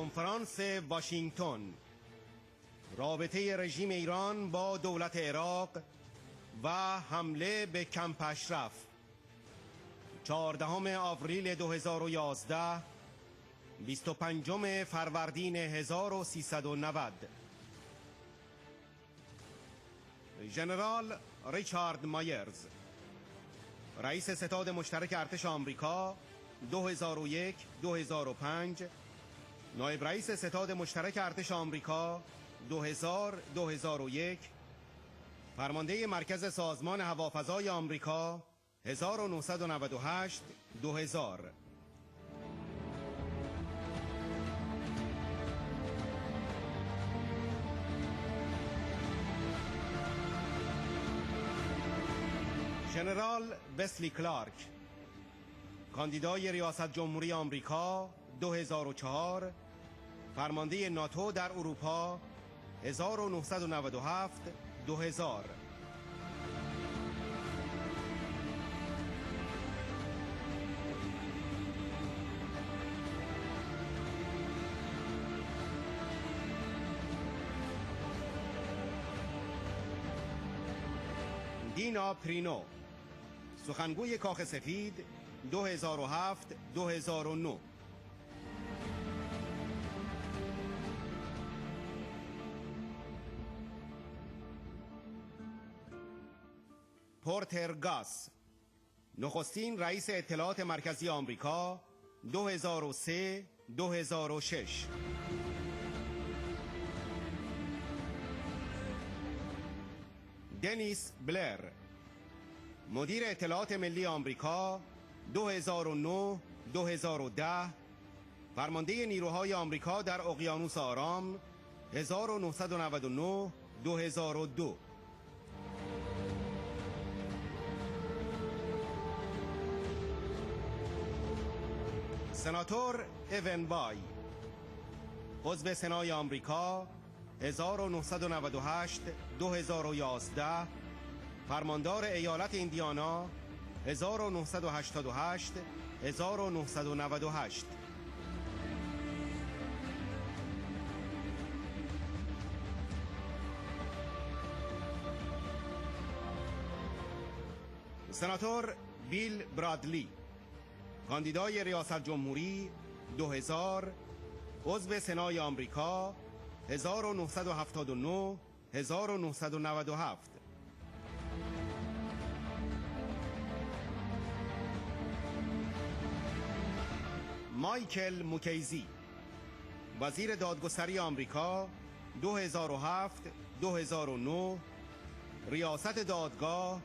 کنفرانس واشنگتن، رابطه رژیم ایران با دولت عراق و حمله به کمپ اشرف، 14 آوریل 2011، 25 فروردین 1390. ژنرال ریچارد مایرز، رئیس ستاد مشترک ارتش آمریکا 2001-2005، نایب رئیس ستاد مشترک ارتش آمریکا 2000-2001، فرمانده مرکز سازمان هوافضای آمریکا 1998-2000. ژنرال وسلی کلارک، کاندیدای ریاست جمهوری آمریکا 2004، فرمانده ناتو در اروپا 1997-2000. دینا پرینو، سخنگوی کاخ سفید 2007-2009. پورتر گاس، نخستین رئیس اطلاعات مرکزی آمریکا 2003-2006. دنیس بلر، مدیر اطلاعات ملی آمریکا 2009-2010، فرمانده نیروهای آمریکا در اقیانوس آرام 1999-2002. سناتور ایون بای، عضو سنای آمریکا 1998-2011، فرماندار ایالت ایندیانا 1988-1998. سناتور بیل برادلی، کاندیدای ریاست جمهوری 2000، عضو سنای آمریکا 1979-1997. مایکل موکیزی، وزیر دادگستری آمریکا 2007-2009، ریاست دادگاه،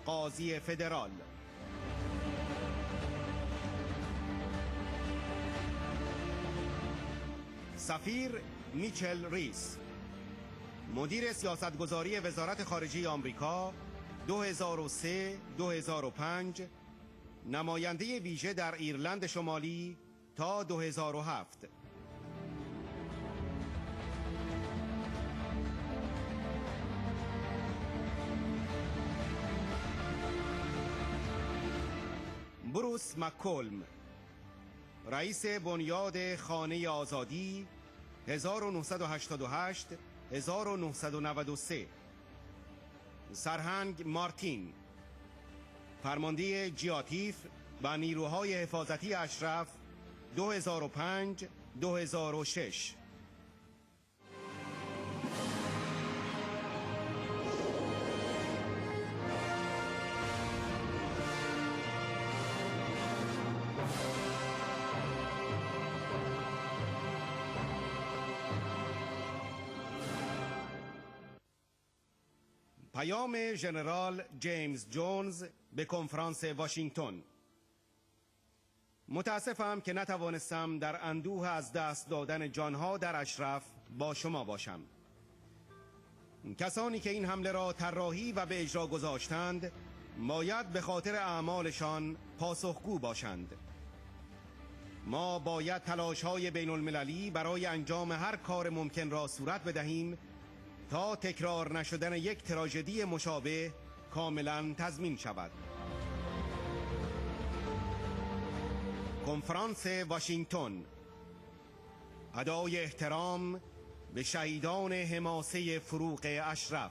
قاضی فدرال. سفیر میچل ریس، مدیر سیاستگذاری وزارت خارجه آمریکا 2003-2005، نماینده ویژه در ایرلند شمالی تا 2007. بروس مکولم، رئیس بنیاد خانه آزادی 1988-1993. سرهنگ مارتین، فرمانده جیاتیف و نیروهای حفاظتی اشرف 2005-2006. پیام ژنرال جیمز جونز به کنفرانس واشنگتن. متاسفم که نتوانستم در اندوه از دست دادن جانها در اشرف با شما باشم. کسانی که این حمله را طراحی و به اجرا گذاشتند باید به خاطر اعمالشان پاسخگو باشند. ما باید تلاش‌های بین المللی برای انجام هر کار ممکن را صورت بدهیم تا تکرار نشدن یک تراژدی مشابه کاملا تضمین شود. کنفرانس واشنگتن، ادای احترام به شهیدان حماسه فروغ اشرف.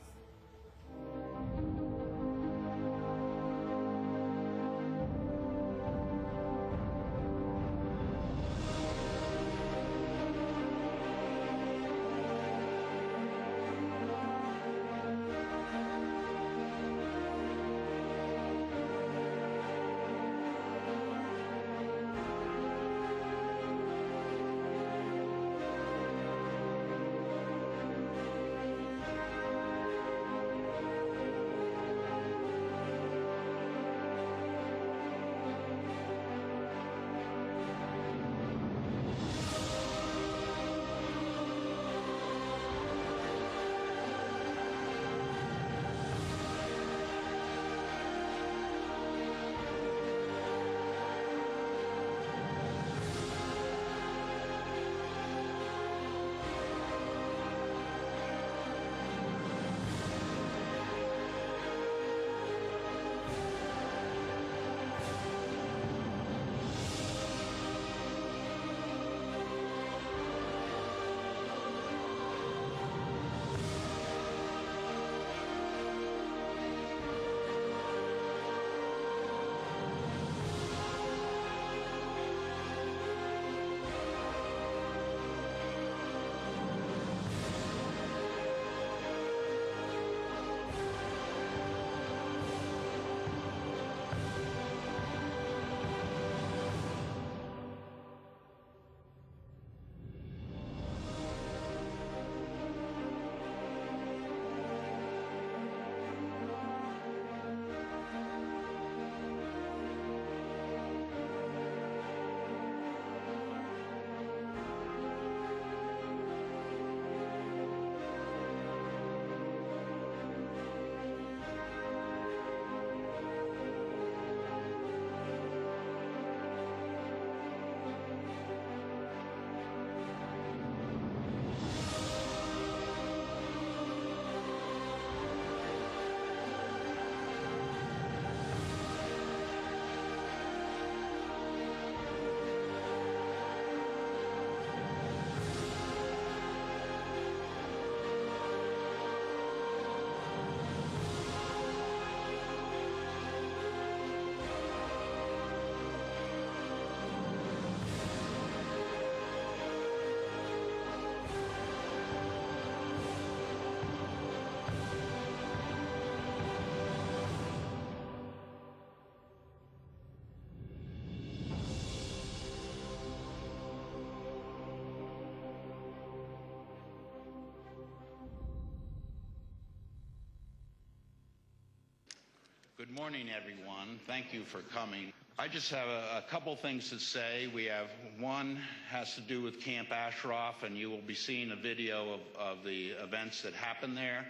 Good morning, everyone. Thank you for coming. I just have a couple things to say. We have one has to do with Camp Ashraf, and you will be seeing a video of the events that happened there.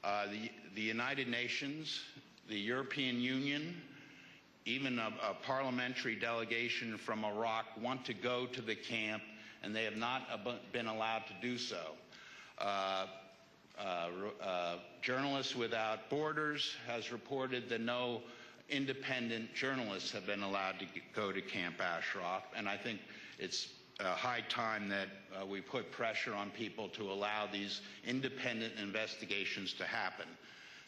The United Nations, the European Union, even a parliamentary delegation from Iraq want to go to the camp, and they have not been allowed to do so. Journalists Without Borders has reported that no independent journalists have been allowed to go to Camp Ashraf, and I think it's high time that we put pressure on people to allow these independent investigations to happen.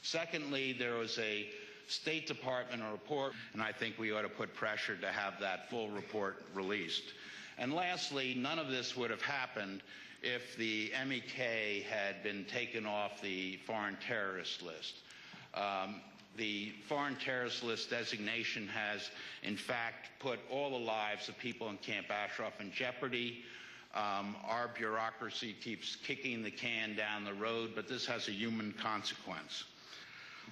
Secondly, there was a State Department report, and I think we ought to put pressure to have that full report released. And lastly, none of this would have happened if the MEK had been taken off the foreign terrorist list. The foreign terrorist list designation has, in fact, put all the lives of people in Camp Ashraf in jeopardy. Our bureaucracy keeps kicking the can down the road, but this has a human consequence.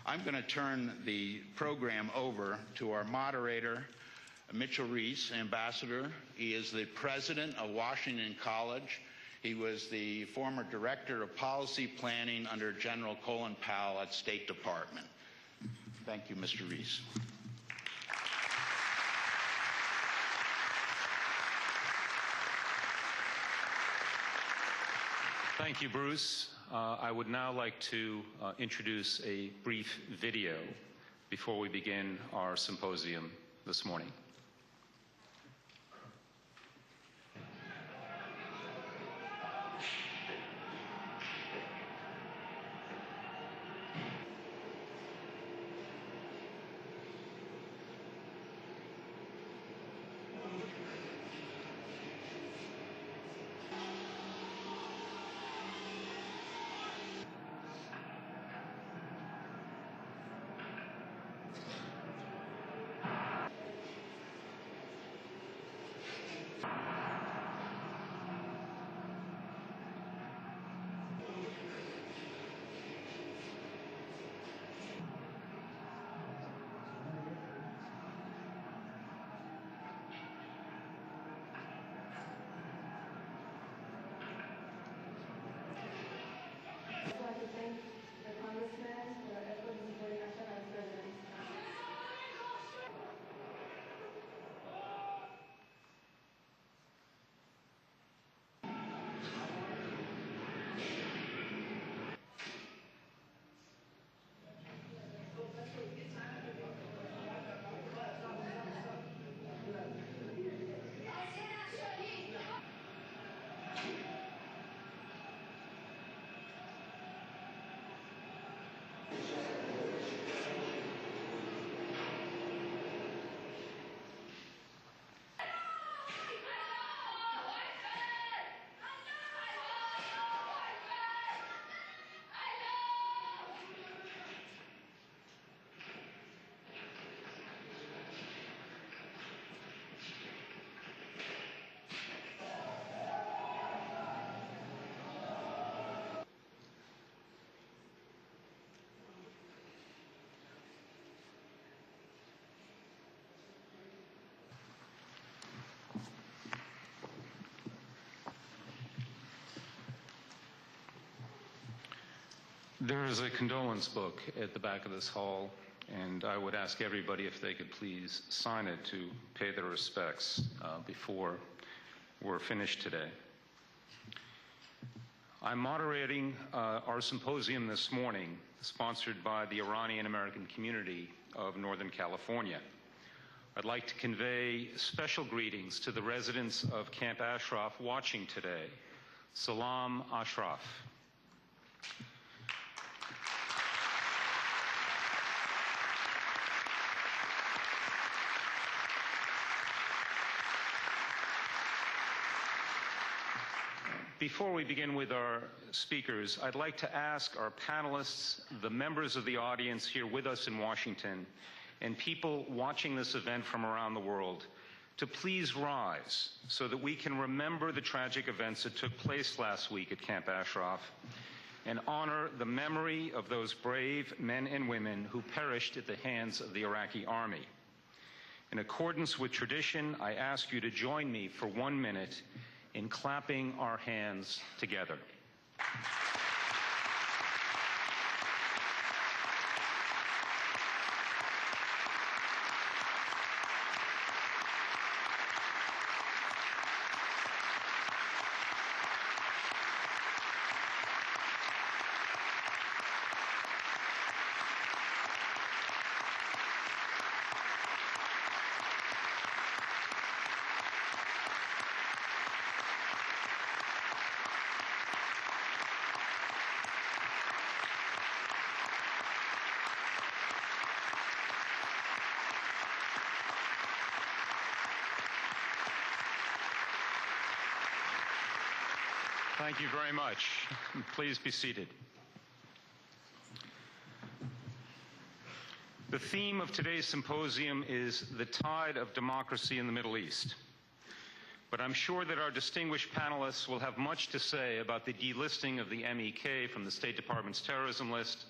I'm going to turn the program over to our moderator, Mitchell Reese, Ambassador. He is the president of Washington College. He was the former director of policy planning under General Colin Powell at State Department. Thank you, Mr. Reese. Thank you, Bruce. I would now like to introduce a brief video before we begin our symposium this morning. There is a condolence book at the back of this hall, and I would ask everybody if they could please sign it to pay their respects before we're finished today. I'm moderating our symposium this morning, sponsored by the Iranian American community of Northern California. I'd like to convey special greetings to the residents of Camp Ashraf watching today. Salam Ashraf. Before we begin with our speakers, I'd like to ask our panelists, the members of the audience here with us in Washington, and people watching this event from around the world to please rise so that we can remember the tragic events that took place last week at Camp Ashraf and honor the memory of those brave men and women who perished at the hands of the Iraqi army. In accordance with tradition, I ask you to join me for 1 minute in clapping our hands together. Thank you very much. Please be seated. The theme of today's symposium is the tide of democracy in the Middle East. But I'm sure that our distinguished panelists will have much to say about the delisting of the MEK from the State Department's terrorism list,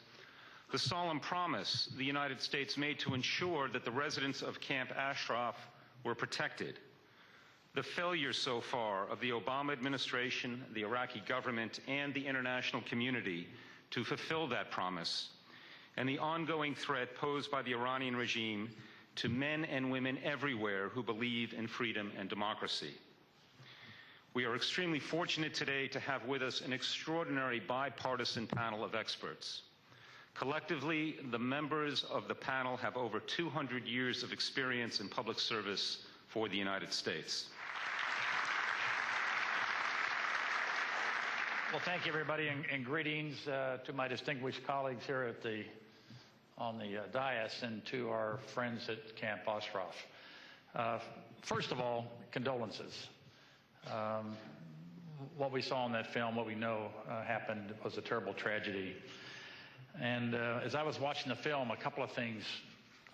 the solemn promise the United States made to ensure that the residents of Camp Ashraf were protected, the failure so far of the Obama administration, the Iraqi government, and the international community to fulfill that promise, and the ongoing threat posed by the Iranian regime to men and women everywhere who believe in freedom and democracy. We are extremely fortunate today to have with us an extraordinary bipartisan panel of experts. Collectively, the members of the panel have over 200 years of experience in public service for the United States. Well, thank you, everybody, and greetings to my distinguished colleagues here at on the dais and to our friends at Camp Ashraf. First of all, condolences. What we saw in that film, what we know happened, was a terrible tragedy. And as I was watching the film, a couple of things.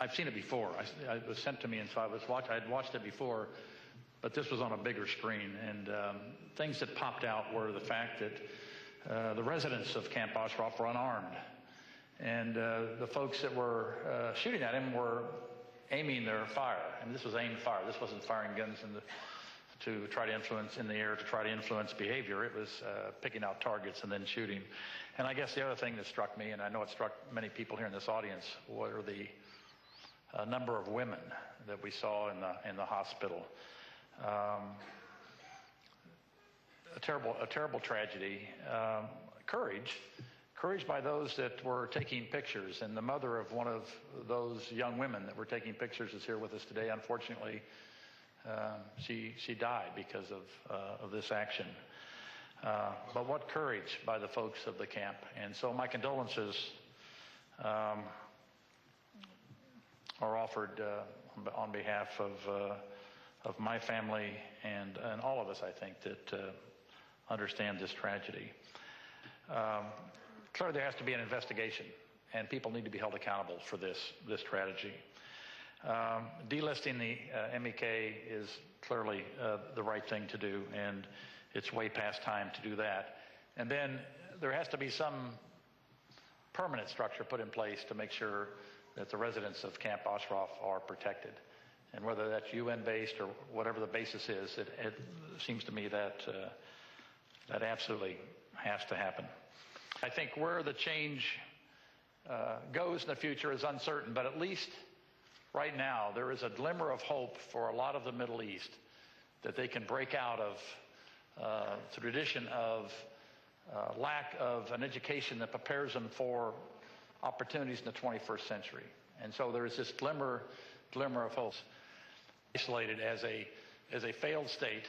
I've seen it before. It was sent to me, and so I had watched it before, but this was on a bigger screen. And things that popped out were the fact that the residents of Camp Ashraf were unarmed. And the folks that were shooting at him were aiming their fire. And this was aimed fire. This wasn't firing guns to try to influence in the air, to try to influence behavior. It was picking out targets and then shooting. And I guess the other thing that struck me, and I know it struck many people here in this audience, were the number of women that we saw in the hospital. A terrible tragedy. Courage by those that were taking pictures, and the mother of one of those young women that were taking pictures is here with us today. Unfortunately, she died because of this action. But what courage by the folks of the camp. And so my condolences are offered on behalf of my family and all of us, I think, that understand this tragedy. Clearly, there has to be an investigation, and people need to be held accountable for this tragedy. Delisting the MEK is clearly the right thing to do, and it's way past time to do that. And then there has to be some permanent structure put in place to make sure that the residents of Camp Ashraf are protected. And whether that's UN-based or whatever the basis is, it seems to me that that absolutely has to happen. I think where the change goes in the future is uncertain, but at least right now there is a glimmer of hope for a lot of the Middle East that they can break out of the tradition of lack of an education that prepares them for opportunities in the 21st century. And so there is this glimmer of hope. Isolated as a failed state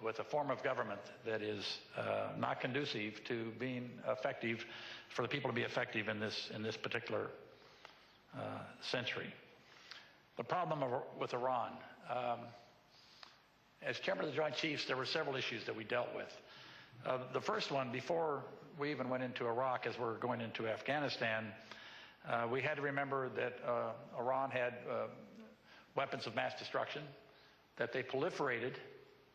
with a form of government that is not conducive to being effective, for the people to be effective in this particular century. The problem with Iran, as chairman of the Joint Chiefs, there were several issues that we dealt with. The first one, before we even went into Iraq, as we're going into Afghanistan, we had to remember that Iran had weapons of mass destruction, that they proliferated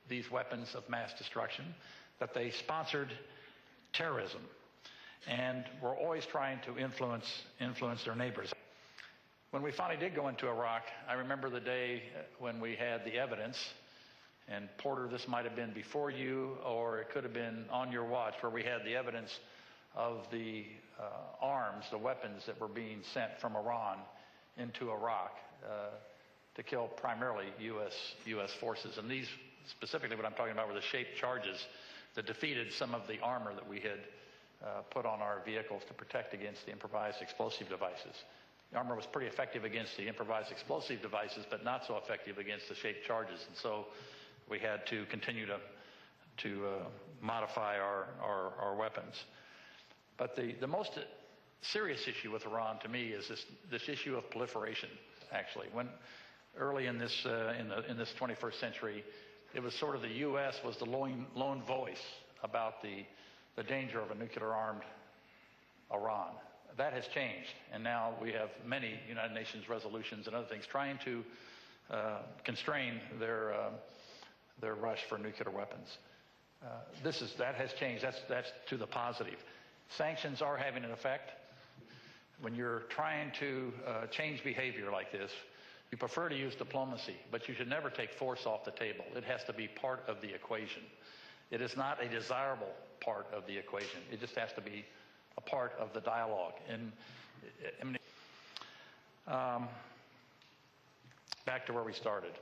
these weapons of mass destruction, that they sponsored terrorism, and were always trying to influence their neighbors. When we finally did go into Iraq, I remember the day when we had the evidence, and Porter, this might have been before you, or it could have been on your watch, where we had the evidence of the arms, the weapons that were being sent from Iran into Iraq to kill primarily U.S. forces. And these, specifically what I'm talking about, were the shaped charges that defeated some of the armor that we had put on our vehicles to protect against the improvised explosive devices. The armor was pretty effective against the improvised explosive devices, but not so effective against the shaped charges. And so we had to continue to modify our weapons. But the most serious issue with Iran, to me, is this issue of proliferation. Actually, when early in this 21st century, it was sort of the U.S. was the lone voice about the danger of a nuclear-armed Iran. That has changed, and now we have many United Nations resolutions and other things trying to constrain their rush for nuclear weapons. That has changed. That's to the positive. Sanctions are having an effect. When you're trying to change behavior like this, you prefer to use diplomacy, but you should never take force off the table. It has to be part of the equation. It is not a desirable part of the equation. It just has to be a part of the dialogue. And back to where we started.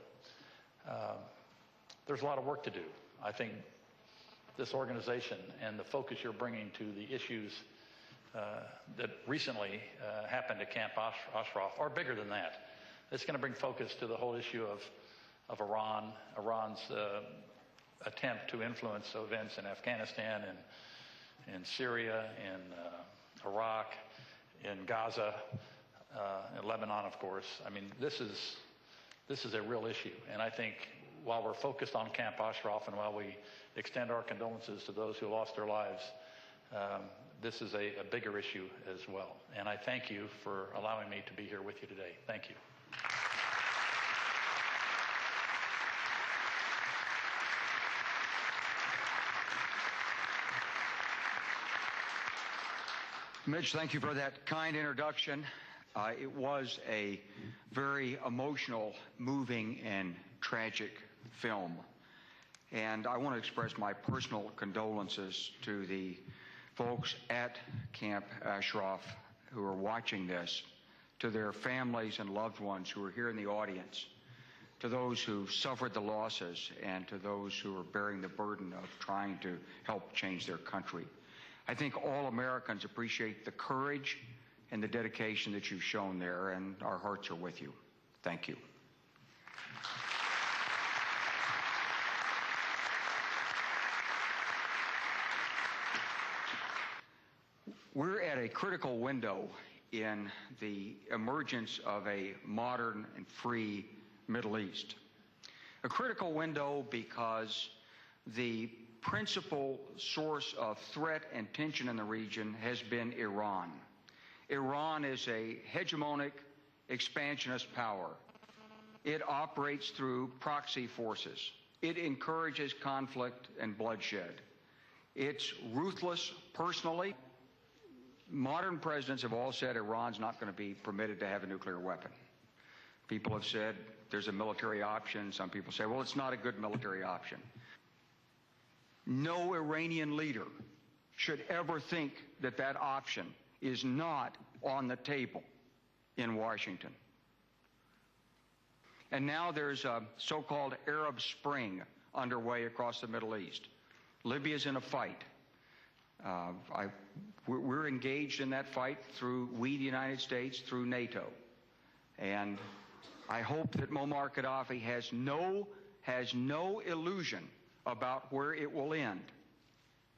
There's a lot of work to do. I think this organization and the focus you're bringing to the issues that recently happened at Camp Ashraf are bigger than that. It's going to bring focus to the whole issue of Iran, Iran's attempt to influence events in Afghanistan and in Syria, in Iraq, in Gaza, in Lebanon, of course. I mean, this is a real issue. And I think while we're focused on Camp Ashraf and while we extend our condolences to those who lost their lives, this is a bigger issue as well. And I thank you for allowing me to be here with you today. Thank you. Mitch, thank you for that kind introduction. It was a very emotional, moving, and tragic film. And I want to express my personal condolences to the folks at Camp Ashraf who are watching this, to their families and loved ones who are here in the audience, to those who suffered the losses, and to those who are bearing the burden of trying to help change their country. I think all Americans appreciate the courage and the dedication that you've shown there, and our hearts are with you. Thank you. We're at a critical window in the emergence of a modern and free Middle East. A critical window because the principal source of threat and tension in the region has been Iran. Iran is a hegemonic, expansionist power. It operates through proxy forces. It encourages conflict and bloodshed. It's ruthless personally. Modern presidents have all said Iran's not going to be permitted to have a nuclear weapon. People have said there's a military option. Some people say, well, it's not a good military option. No Iranian leader should ever think that that option is not on the table in Washington. And now there's a so-called Arab Spring underway across the Middle East. Libya's in a fight. We're engaged in that fight through, we, the United States, through NATO. And I hope that Muammar Gaddafi has no illusion about where it will end.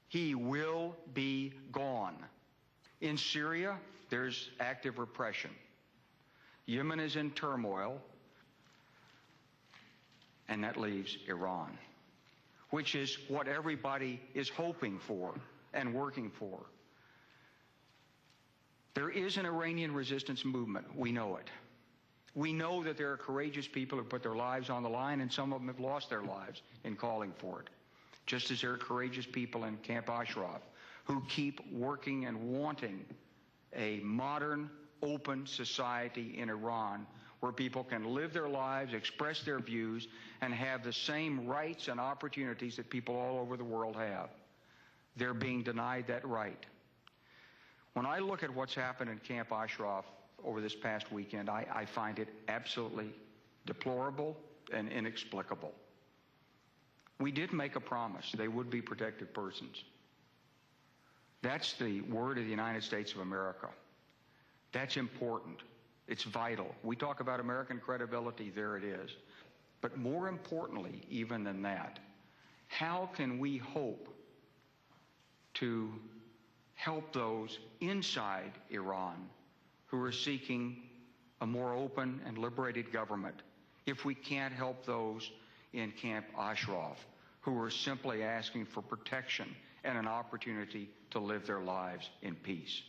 He will be gone. In Syria, there's active repression. Yemen is in turmoil. And that leaves Iran, which is what everybody is hoping for and working for. There is an Iranian resistance movement. We know it. We know that there are courageous people who put their lives on the line, and some of them have lost their lives in calling for it. Just as there are courageous people in Camp Ashraf who keep working and wanting a modern, open society in Iran where people can live their lives, express their views, and have the same rights and opportunities that people all over the world have. They're being denied that right. When I look at what's happened in Camp Ashraf over this past weekend, I find it absolutely deplorable and inexplicable. We did make a promise they would be protected persons. That's the word of the United States of America. That's important. It's vital. We talk about American credibility, there it is. But more importantly, even than that, how can we hope to help those inside Iran who are seeking a more open and liberated government if we can't help those in Camp Ashraf who are simply asking for protection and an opportunity to live their lives in peace?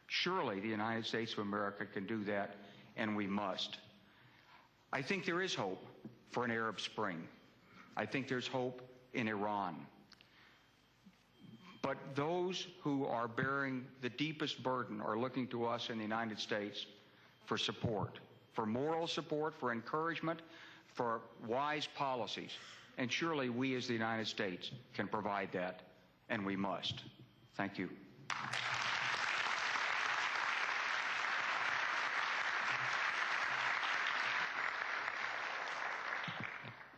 Surely the United States of America can do that, and we must. I think there is hope for an Arab Spring. I think there's hope in Iran. But those who are bearing the deepest burden are looking to us in the United States for support, for moral support, for encouragement, for wise policies. And surely we as the United States can provide that, and we must. Thank you.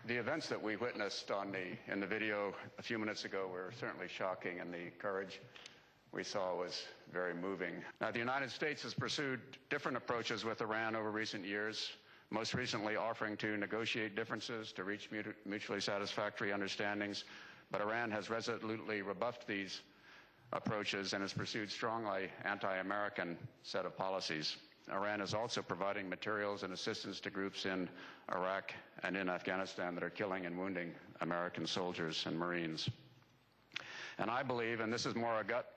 The events that we witnessed in the video a few minutes ago were certainly shocking, and the courage we saw was very moving. Now, the United States has pursued different approaches with Iran over recent years, most recently offering to negotiate differences to reach mutually satisfactory understandings, but Iran has resolutely rebuffed these approaches and has pursued strongly anti-American set of policies. Iran is also providing materials and assistance to groups in Iraq and in Afghanistan that are killing and wounding American soldiers and Marines. And I believe, and this is more a gut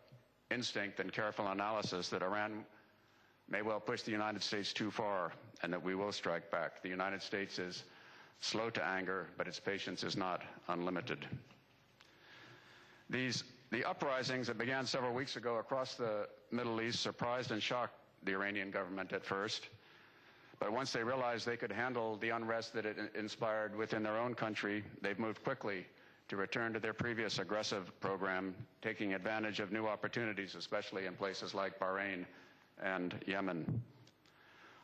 instinct than careful analysis, that Iran may well push the United States too far and that we will strike back. The United States is slow to anger, but its patience is not unlimited. The uprisings that began several weeks ago across the Middle East surprised and shocked the Iranian government at first, but once they realized they could handle the unrest that it inspired within their own country, they've moved quickly to return to their previous aggressive program, taking advantage of new opportunities, especially in places like Bahrain and Yemen.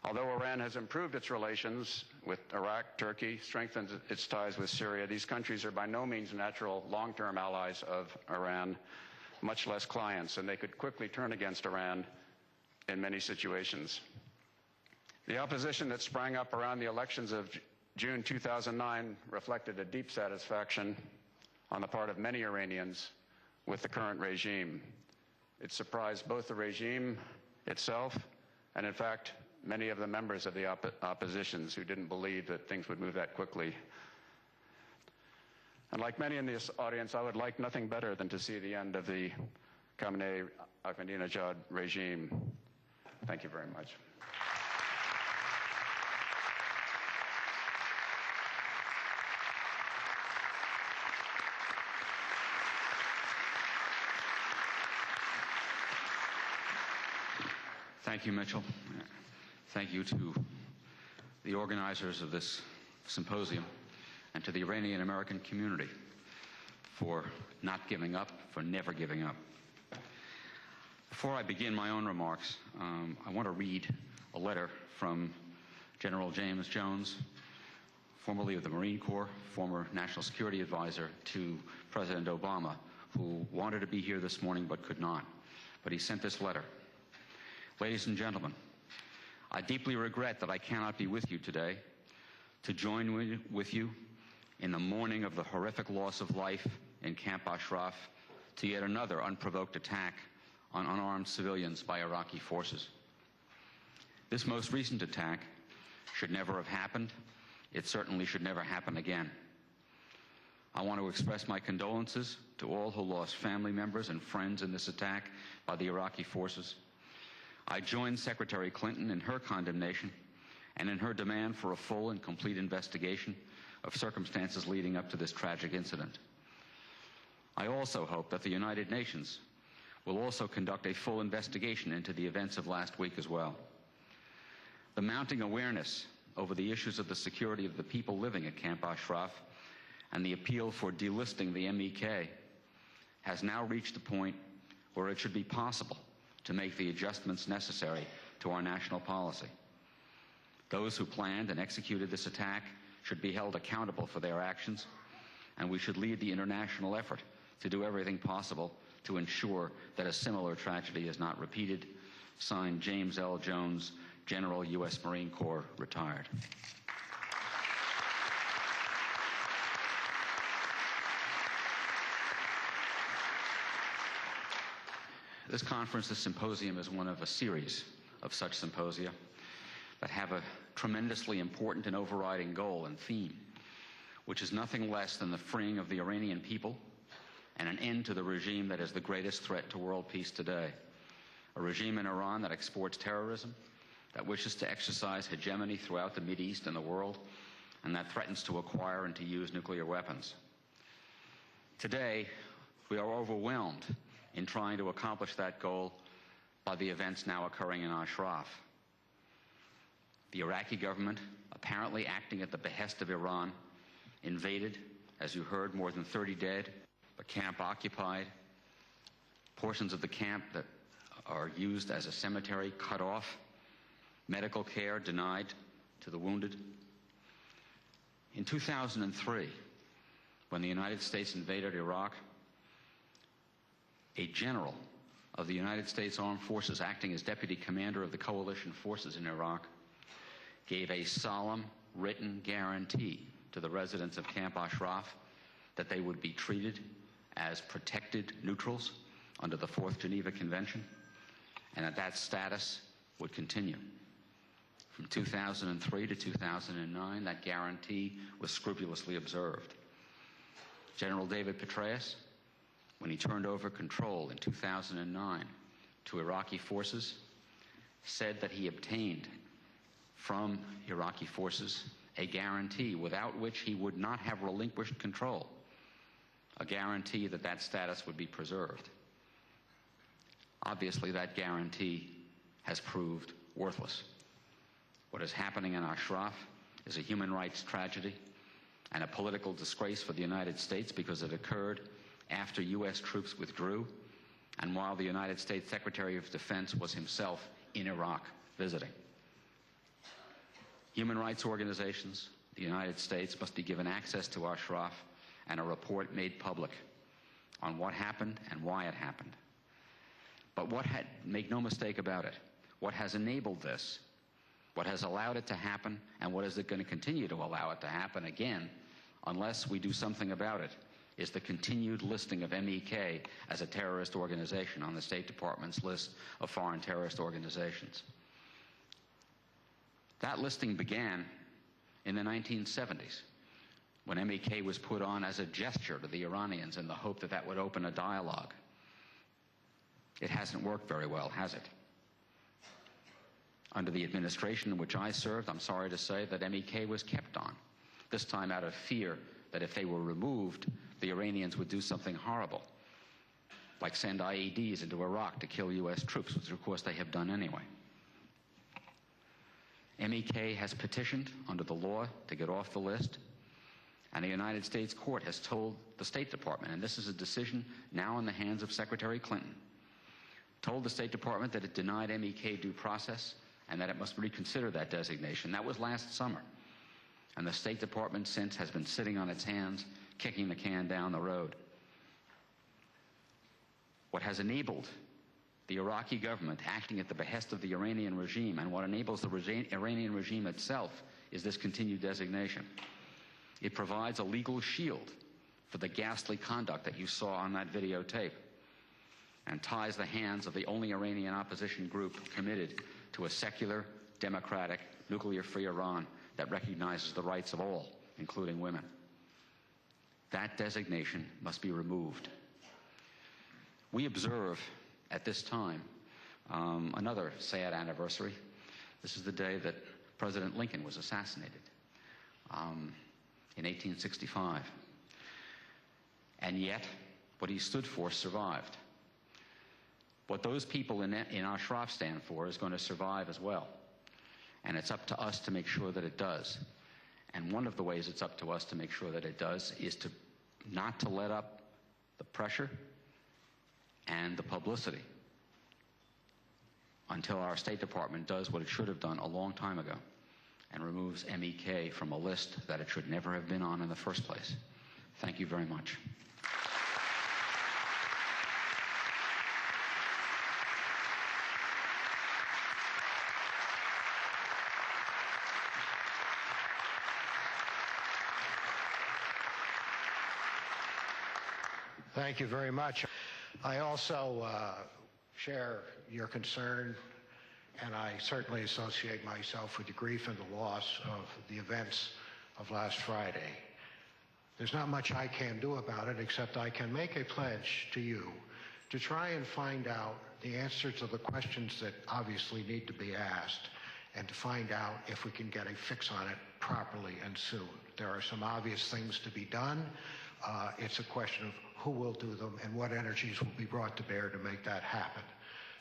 Although Iran has improved its relations with Iraq, Turkey, strengthened its ties with Syria, these countries are by no means natural long-term allies of Iran, much less clients, and they could quickly turn against Iran in many situations. The opposition that sprang up around the elections of June 2009 reflected a deep satisfaction on the part of many Iranians with the current regime. It surprised both the regime itself and, in fact, many of the members of the oppositions who didn't believe that things would move that quickly. And like many in this audience, I would like nothing better than to see the end of the Khamenei Ahmadinejad regime. Thank you very much. Thank you, Mitchell. Thank you to the organizers of this symposium and to the Iranian American community for not giving up, for never giving up. Before I begin my own remarks, I want to read a letter from General James Jones, formerly of the Marine Corps, former National Security Advisor to President Obama, who wanted to be here this morning but could not. But he sent this letter. Ladies and gentlemen, I deeply regret that I cannot be with you today to join with you in the mourning of the horrific loss of life in Camp Ashraf to yet another unprovoked attack on unarmed civilians by Iraqi forces. This most recent attack should never have happened. It certainly should never happen again. I want to express my condolences to all who lost family members and friends in this attack by the Iraqi forces. I join Secretary Clinton in her condemnation and in her demand for a full and complete investigation of circumstances leading up to this tragic incident. I also hope that the United Nations will also conduct a full investigation into the events of last week as well. The mounting awareness over the issues of the security of the people living at Camp Ashraf and the appeal for delisting the MEK has now reached a point where it should be possible to make the adjustments necessary to our national policy. Those who planned and executed this attack should be held accountable for their actions, and we should lead the international effort to do everything possible to ensure that a similar tragedy is not repeated. Signed, James L. Jones, General, U.S. Marine Corps, retired. This conference, this symposium, is one of a series of such symposia that have a tremendously important and overriding goal and theme, which is nothing less than the freeing of the Iranian people and an end to the regime that is the greatest threat to world peace today. A regime in Iran that exports terrorism, that wishes to exercise hegemony throughout the Mideast and the world, and that threatens to acquire and to use nuclear weapons. Today, we are overwhelmed in trying to accomplish that goal by the events now occurring in Ashraf. The Iraqi government, apparently acting at the behest of Iran, invaded, as you heard, more than 30 dead, a camp occupied, portions of the camp that are used as a cemetery cut off, medical care denied to the wounded. In 2003, when the United States invaded Iraq, a general of the United States Armed Forces, acting as deputy commander of the coalition forces in Iraq, gave a solemn written guarantee to the residents of Camp Ashraf that they would be treated as protected neutrals under the Fourth Geneva Convention, and that status would continue. From 2003 to 2009, that guarantee was scrupulously observed. General David Petraeus, when he turned over control in 2009 to Iraqi forces, said that he obtained from Iraqi forces a guarantee without which he would not have relinquished control, a guarantee that that status would be preserved. Obviously, that guarantee has proved worthless. What is happening in Ashraf is a human rights tragedy and a political disgrace for the United States because it occurred after U.S. troops withdrew and while the United States Secretary of Defense was himself in Iraq visiting. Human rights organizations, the United States, must be given access to Ashraf and a report made public on what happened and why it happened. But make no mistake about it, what has enabled this, what has allowed it to happen, and what is it going to continue to allow it to happen again, unless we do something about it, is the continued listing of MEK as a terrorist organization on the State Department's list of foreign terrorist organizations. That listing began in the 1970s, when MEK was put on as a gesture to the Iranians in the hope that that would open a dialogue. It hasn't worked very well, has it? Under the administration in which I served, I'm sorry to say that MEK was kept on, this time out of fear that if they were removed, the Iranians would do something horrible, like send IEDs into Iraq to kill U.S. troops, which of course they have done anyway. MEK has petitioned under the law to get off the list, and the United States court has told the State Department, and this is a decision now in the hands of Secretary Clinton, told the State Department that it denied MEK due process and that it must reconsider that designation. That was last summer. And the State Department since has been sitting on its hands, kicking the can down the road. What has enabled the Iraqi government acting at the behest of the Iranian regime, and what enables the Iranian regime itself, is this continued designation. It provides a legal shield for the ghastly conduct that you saw on that videotape, and ties the hands of the only Iranian opposition group committed to a secular, democratic, nuclear-free Iran that recognizes the rights of all, including women. That designation must be removed. We observe at this time another sad anniversary. This is the day that President Lincoln was assassinated in 1865. And yet, what he stood for survived. What those people in Ashraf stand for is going to survive as well. And it's up to us to make sure that it does. And one of the ways it's up to us to make sure that it does is to not to let up the pressure and the publicity until our State Department does what it should have done a long time ago and removes MEK from a list that it should never have been on in the first place. Thank you very much. Thank you very much. I also share your concern, and I certainly associate myself with the grief and the loss of the events of last Friday. There's not much I can do about it, except I can make a pledge to you to try and find out the answer to the questions that obviously need to be asked, and to find out if we can get a fix on it properly and soon. There are some obvious things to be done. It's a question of who will do them and what energies will be brought to bear to make that happen.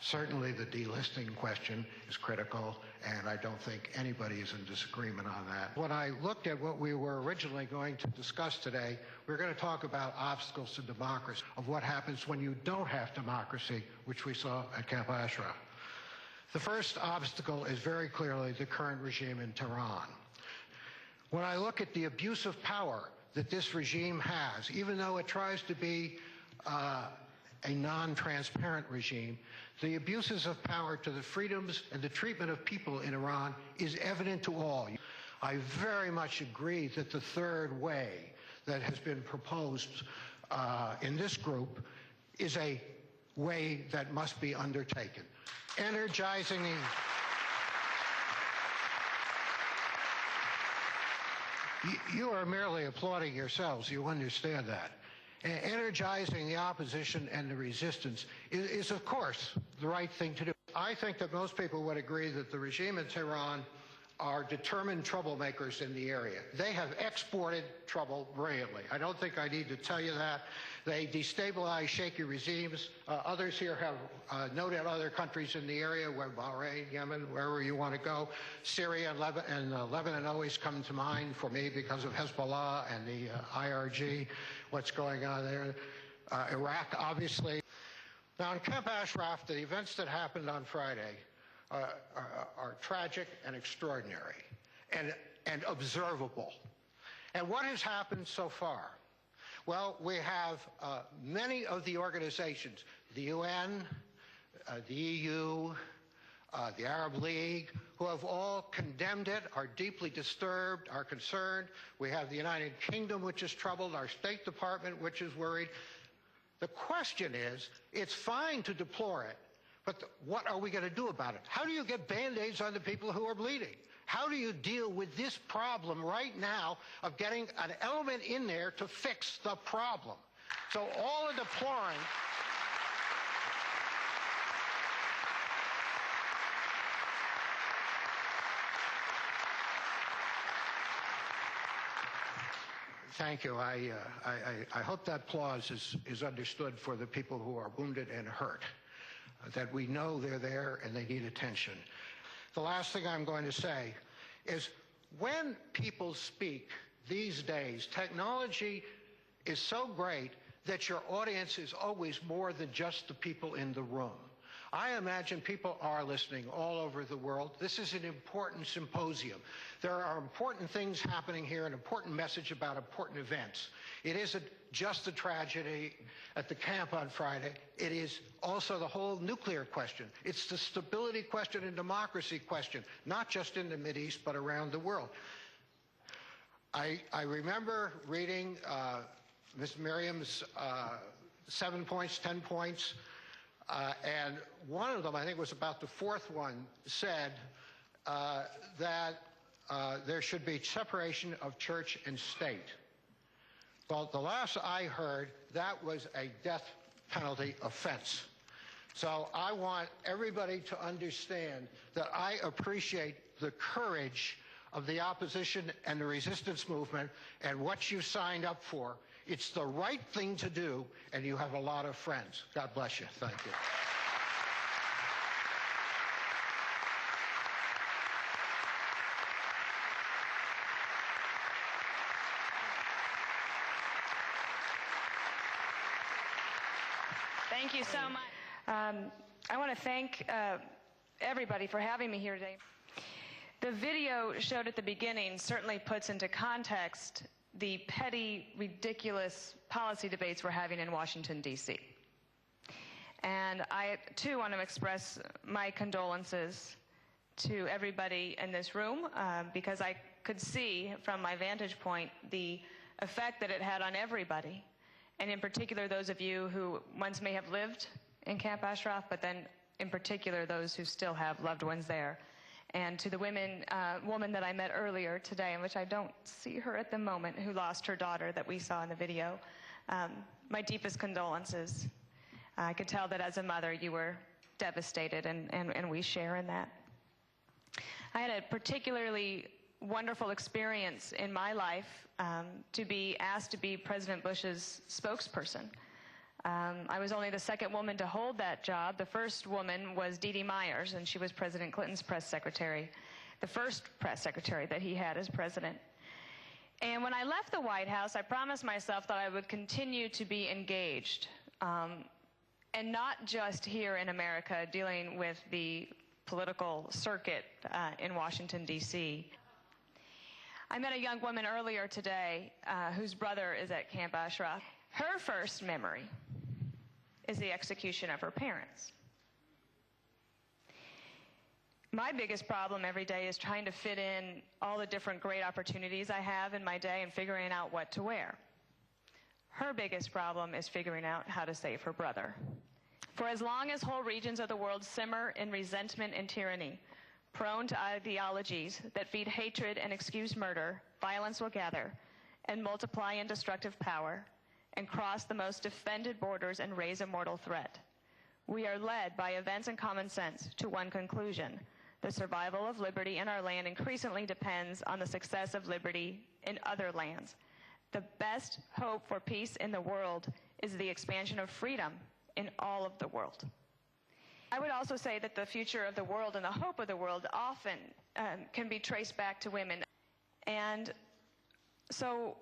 Certainly the delisting question is critical, and I don't think anybody is in disagreement on that. When I looked at what we were originally going to discuss today, we were going to talk about obstacles to democracy, of what happens when you don't have democracy, which we saw at Camp Ashraf. The first obstacle is very clearly the current regime in Tehran. When I look at the abuse of power that this regime has, even though it tries to be a non-transparent regime, the abuses of power to the freedoms and the treatment of people in Iran is evident to all. I very much agree that the third way that has been proposed in this group is a way that must be undertaken. Energizing the... You are merely applauding yourselves, you understand that. Energizing the opposition and the resistance is, of course, the right thing to do. I think that most people would agree that the regime in Tehran are determined troublemakers in the area. They have exported trouble brilliantly. I don't think I need to tell you that. They destabilize shaky regimes. Others here have noted other countries in the area, where Bahrain, Yemen, wherever you want to go. Syria and Lebanon always come to mind for me because of Hezbollah and the IRG, what's going on there. Iraq, obviously. Now, in Camp Ashraf, the events that happened on Friday are tragic and extraordinary and observable. And what has happened so far? Well, we have many of the organizations, the UN, the EU, the Arab League, who have all condemned it, are deeply disturbed, are concerned. We have the United Kingdom, which is troubled, our State Department, which is worried. The question is, it's fine to deplore it, but what are we going to do about it? How do you get Band-Aids on the people who are bleeding? How do you deal with this problem right now of getting an element in there to fix the problem? So all the deploring... Thank you. I hope that clause is understood for the people who are wounded and hurt, that we know they're there and they need attention. The last thing I'm going to say is when people speak these days, technology is so great that your audience is always more than just the people in the room. I imagine people are listening all over the world. This is an important symposium. There are important things happening here, an important message about important events. It isn't just the tragedy at the camp on Friday. It is also the whole nuclear question. It's the stability question and democracy question, not just in the Mideast, but around the world. I remember reading Ms. Miriam's 7 points, 10 points, and one of them, I think it was about the fourth one, said that there should be separation of church and state. Well, the last I heard, that was a death penalty offense. So I want everybody to understand that I appreciate the courage of the opposition and the resistance movement and what you signed up for. It's the right thing to do, and you have a lot of friends. God bless you. Thank you. Thank you so much. I want to thank everybody for having me here today. The video showed at the beginning certainly puts into context the petty, ridiculous policy debates we're having in Washington, D.C. And I, too, want to express my condolences to everybody in this room because I could see from my vantage point the effect that it had on everybody, and in particular those of you who once may have lived in Camp Ashraf, but then in particular those who still have loved ones there. And to the woman that I met earlier today, in which I don't see her at the moment, who lost her daughter that we saw in the video, my deepest condolences. I could tell that as a mother you were devastated, and we share in that. I had a particularly wonderful experience in my life to be asked to be President Bush's spokesperson. I was only the second woman to hold that job. The first woman was Dee Dee Myers, and she was President Clinton's press secretary, the first press secretary that he had as president. And when I left the White House, I promised myself that I would continue to be engaged, and not just here in America dealing with the political circuit in Washington, D.C. I met a young woman earlier today whose brother is at Camp Ashraf. Her first memory is the execution of her parents. My biggest problem every day is trying to fit in all the different great opportunities I have in my day and figuring out what to wear. Her biggest problem is figuring out how to save her brother. For as long as whole regions of the world simmer in resentment and tyranny, prone to ideologies that feed hatred and excuse murder, violence will gather and multiply in destructive power, and cross the most defended borders and raise a mortal threat. We are led by events and common sense to one conclusion: the survival of liberty in our land increasingly depends on the success of liberty in other lands. The best hope for peace in the world is the expansion of freedom in all of the world. I would also say that the future of the world and the hope of the world often can be traced back to women. And so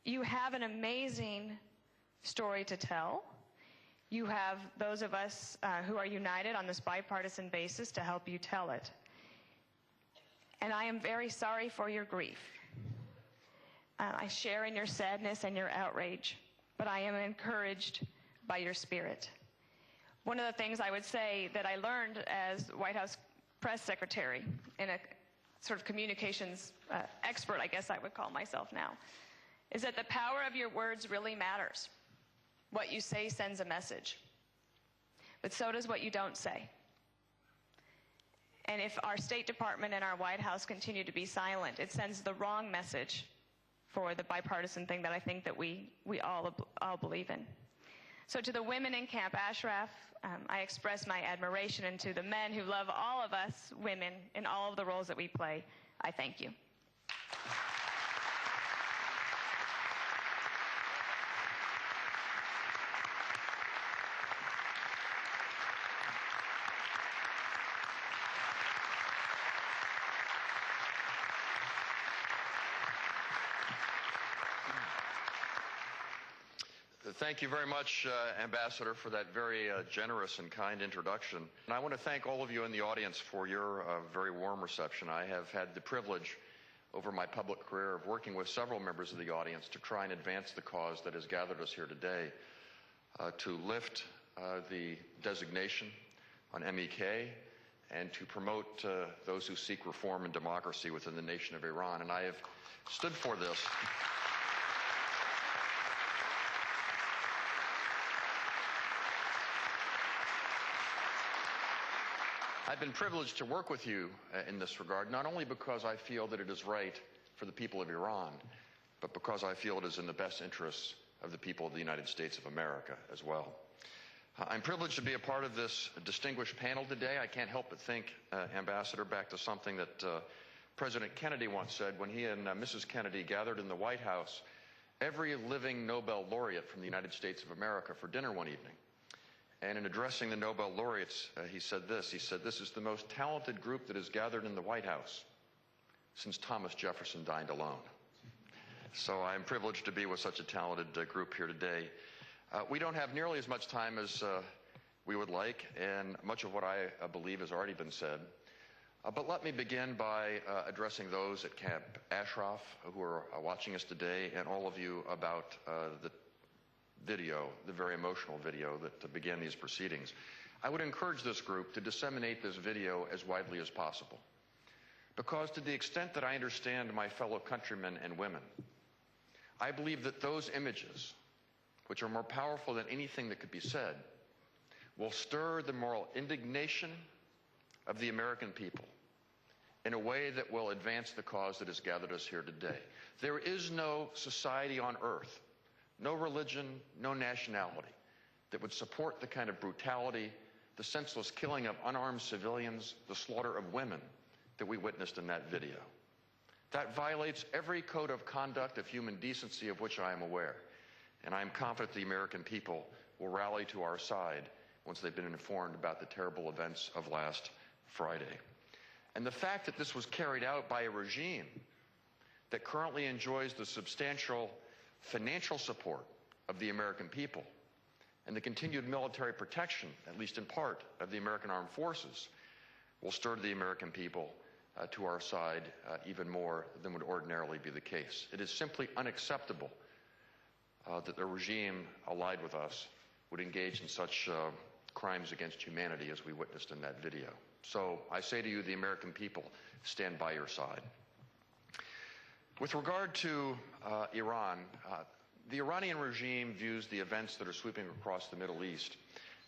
you have an amazing story to tell. You have those of us who are united on this bipartisan basis to help you tell it. And I am very sorry for your grief. I share in your sadness and your outrage, but I am encouraged by your spirit. One of the things I would say that I learned as White House press secretary and a sort of communications expert, I guess I would call myself now, is that the power of your words really matters. What you say sends a message, but so does what you don't say. And if our State Department and our White House continue to be silent, it sends the wrong message for the bipartisan thing that I think that we all believe in. So to the women in Camp Ashraf, I express my admiration, and to the men who love all of us women in all of the roles that we play, I thank you. Thank you very much, Ambassador, for that very generous and kind introduction. And I want to thank all of you in the audience for your very warm reception. I have had the privilege over my public career of working with several members of the audience to try and advance the cause that has gathered us here today, to lift the designation on MEK and to promote those who seek reform and democracy within the nation of Iran. And I have stood for this. I've been privileged to work with you in this regard, not only because I feel that it is right for the people of Iran, but because I feel it is in the best interests of the people of the United States of America as well. I'm privileged to be a part of this distinguished panel today. I can't help but think, Ambassador, back to something that President Kennedy once said when he and Mrs. Kennedy gathered in the White House every living Nobel laureate from the United States of America for dinner one evening. And in addressing the Nobel laureates, he said this. He said, "This is the most talented group that has gathered in the White House since Thomas Jefferson dined alone." So I'm privileged to be with such a talented group here today. We don't have nearly as much time as we would like, and much of what I believe has already been said. But let me begin by addressing those at Camp Ashraf who are watching us today, and all of you about the video, the very emotional video that began these proceedings. I would encourage this group to disseminate this video as widely as possible, because to the extent that I understand my fellow countrymen and women, I believe that those images, which are more powerful than anything that could be said, will stir the moral indignation of the American people in a way that will advance the cause that has gathered us here today. There is no society on earth, no religion, no nationality, that would support the kind of brutality, the senseless killing of unarmed civilians, the slaughter of women that we witnessed in that video. That violates every code of conduct of human decency of which I am aware. And I am confident the American people will rally to our side once they've been informed about the terrible events of last Friday. And the fact that this was carried out by a regime that currently enjoys the substantial financial support of the American people and the continued military protection, at least in part, of the American armed forces, will stir the American people to our side even more than would ordinarily be the case. It is simply unacceptable that the regime allied with us would engage in such crimes against humanity as we witnessed in that video. So I say to you, the American people, stand by your side. With regard to Iran, the Iranian regime views the events that are sweeping across the Middle East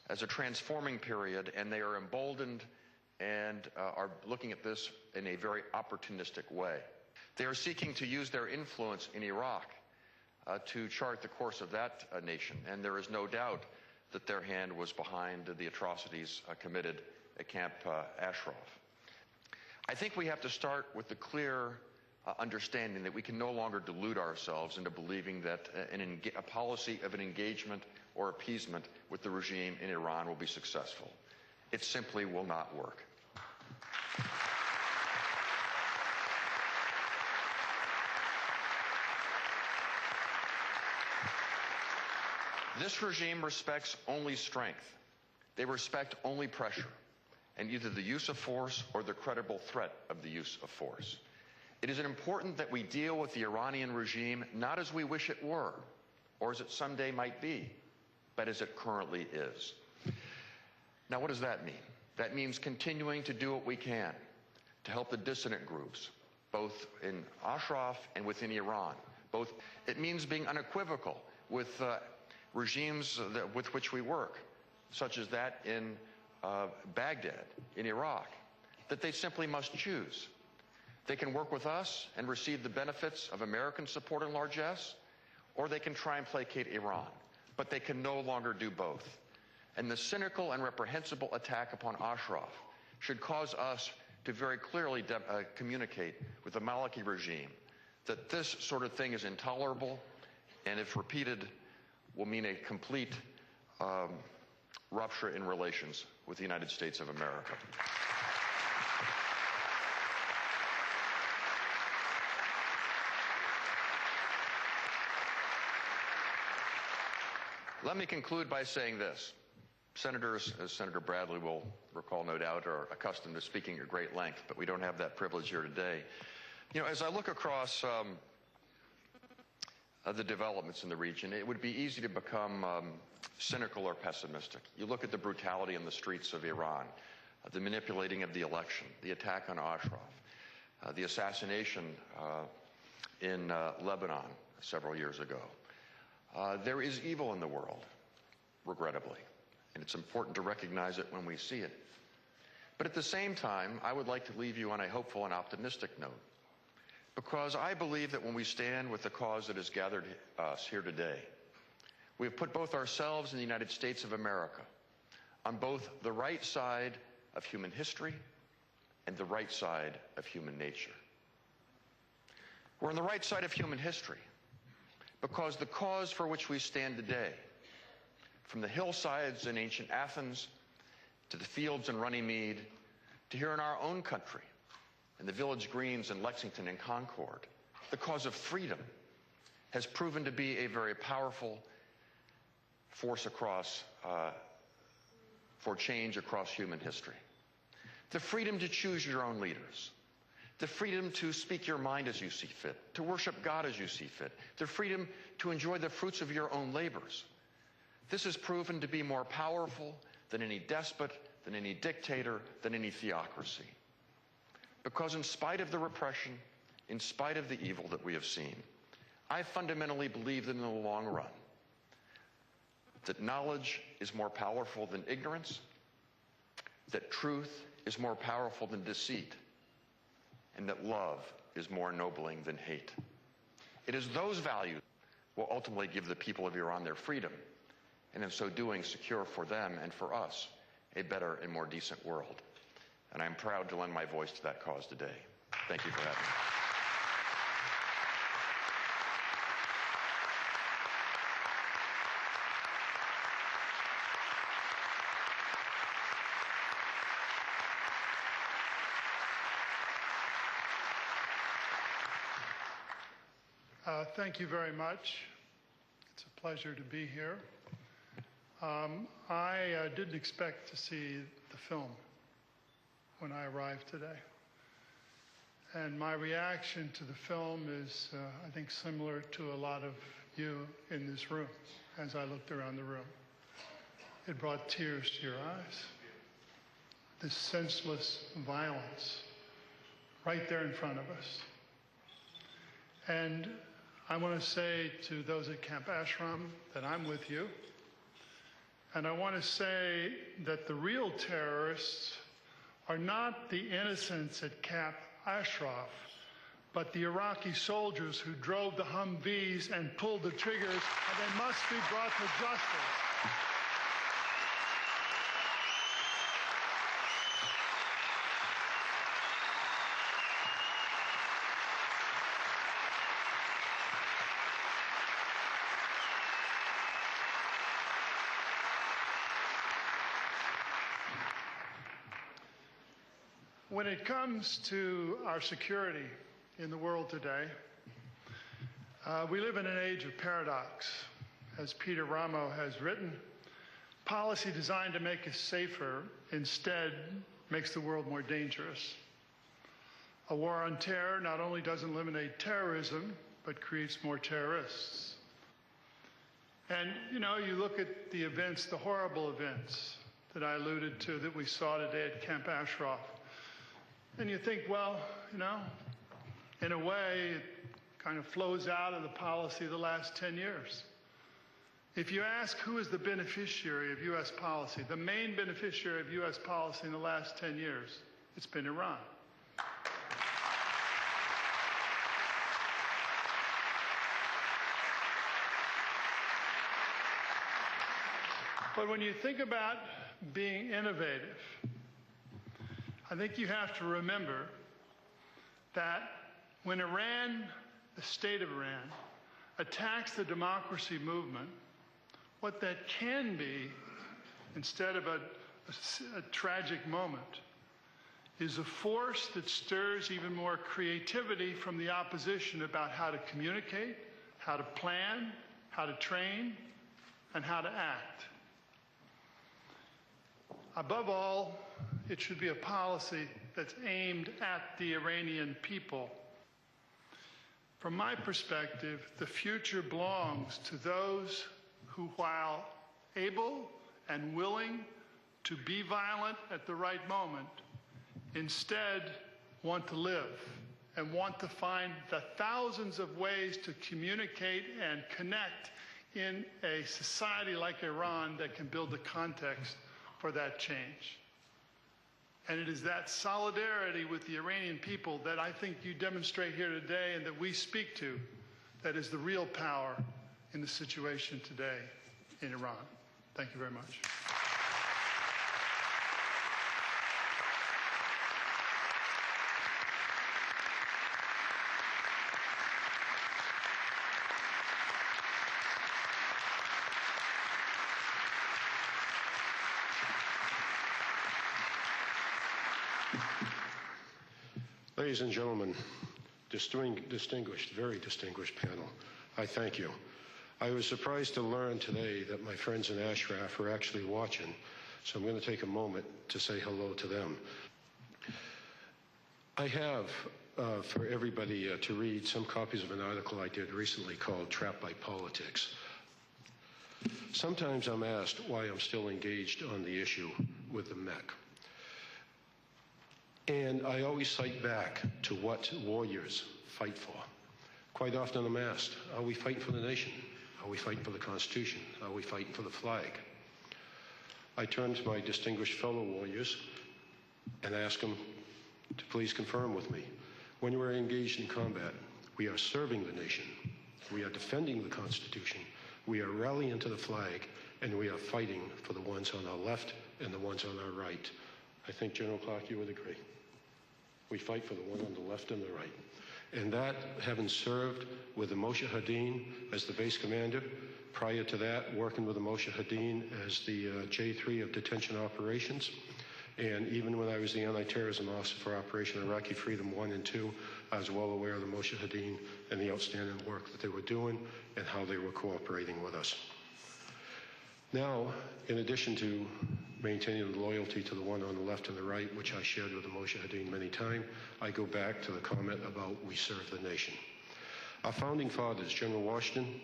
as a transforming period, and they are emboldened and are looking at this in a very opportunistic way. They are seeking to use their influence in Iraq to chart the course of that nation, and there is no doubt that their hand was behind the atrocities committed at Camp Ashraf. I think we have to start with the clear understanding that we can no longer delude ourselves into believing that a policy of an engagement or appeasement with the regime in Iran will be successful. It simply will not work. This regime respects only strength. They respect only pressure, and either the use of force or the credible threat of the use of force. It is important that we deal with the Iranian regime not as we wish it were, or as it someday might be, but as it currently is. Now, what does that mean? That means continuing to do what we can to help the dissident groups, both in Ashraf and within Iran. It means being unequivocal with regimes with which we work, such as that in Baghdad, in Iraq, that they simply must choose. They can work with us and receive the benefits of American support and largesse, or they can try and placate Iran. But they can no longer do both. And the cynical and reprehensible attack upon Ashraf should cause us to very clearly communicate with the Maliki regime that this sort of thing is intolerable, and if repeated, will mean a complete rupture in relations with the United States of America. Let me conclude by saying this. Senators, as Senator Bradley will recall no doubt, are accustomed to speaking at great length, but we don't have that privilege here today. You know, as I look across the developments in the region, it would be easy to become cynical or pessimistic. You look at the brutality in the streets of Iran, the manipulating of the election, the attack on Ashraf, the assassination in Lebanon several years ago. There is evil in the world, regrettably, and it's important to recognize it when we see it. But at the same time, I would like to leave you on a hopeful and optimistic note, because I believe that when we stand with the cause that has gathered us here today, we have put both ourselves and the United States of America on both the right side of human history and the right side of human nature. We're on the right side of human history because the cause for which we stand today, from the hillsides in ancient Athens to the fields in Runnymede to here in our own country, in the village greens in Lexington and Concord, the cause of freedom has proven to be a very powerful force for change across human history. The freedom to choose your own leaders, the freedom to speak your mind as you see fit, to worship God as you see fit, the freedom to enjoy the fruits of your own labors. This has proven to be more powerful than any despot, than any dictator, than any theocracy. Because in spite of the repression, in spite of the evil that we have seen, I fundamentally believe that in the long run, that knowledge is more powerful than ignorance, that truth is more powerful than deceit, and that love is more ennobling than hate. It is those values that will ultimately give the people of Iran their freedom, and in so doing secure for them and for us a better and more decent world. And I'm proud to lend my voice to that cause today. Thank you for having me. Thank you very much. It's a pleasure to be here. I didn't expect to see the film when I arrived today. And my reaction to the film is, I think, similar to a lot of you in this room as I looked around the room. It brought tears to your eyes. This senseless violence right there in front of us. And I want to say to those at Camp Ashram that I'm with you. And I want to say that the real terrorists are not the innocents at Camp Ashraf, but the Iraqi soldiers who drove the Humvees and pulled the triggers, and they must be brought to justice. When it comes to our security in the world today, we live in an age of paradox. As Peter Ramo has written, policy designed to make us safer instead makes the world more dangerous. A war on terror not only doesn't eliminate terrorism, but creates more terrorists. And, you know, you look at the events, the horrible events that I alluded to that we saw today at Camp Ashraf. And you think, well, you know, in a way, it kind of flows out of the policy of the last 10 years. If you ask who is the beneficiary of U.S. policy, the main beneficiary of U.S. policy in the last 10 years, it's been Iran. But when you think about being innovative, I think you have to remember that when Iran, the state of Iran, attacks the democracy movement, what that can be, instead of a tragic moment, is a force that stirs even more creativity from the opposition about how to communicate, how to plan, how to train, and how to act. Above all, it should be a policy that's aimed at the Iranian people. From my perspective, the future belongs to those who, while able and willing to be violent at the right moment, instead want to live and want to find the thousands of ways to communicate and connect in a society like Iran that can build the context for that change. And it is that solidarity with the Iranian people that I think you demonstrate here today and that we speak to that is the real power in the situation today in Iran. Thank you very much. Ladies and gentlemen, distinguished, very distinguished panel, I thank you. I was surprised to learn today that my friends in Ashraf are actually watching, so I'm going to take a moment to say hello to them. I have, for everybody to read, some copies of an article I did recently called Trapped by Politics. Sometimes I'm asked why I'm still engaged on the issue with the MEC. And I always cite back to what warriors fight for. Quite often I'm asked, are we fighting for the nation? Are we fighting for the Constitution? Are we fighting for the flag? I turn to my distinguished fellow warriors and ask them to please confirm with me. When we're engaged in combat, we are serving the nation. We are defending the Constitution. We are rallying to the flag, and we are fighting for the ones on our left and the ones on our right. I think, General Clark, you would agree. We fight for the one on the left and the right. And that, having served with the Mojahedin as the base commander, prior to that, working with the Mojahedin as the J3 of detention operations, and even when I was the anti-terrorism officer for Operation Iraqi Freedom 1 and 2, I was well aware of the Mojahedin and the outstanding work that they were doing and how they were cooperating with us. Now, in addition to maintaining the loyalty to the one on the left and the right, which I shared with the Mojahedin many times, I go back to the comment about we serve the nation. Our founding fathers, General Washington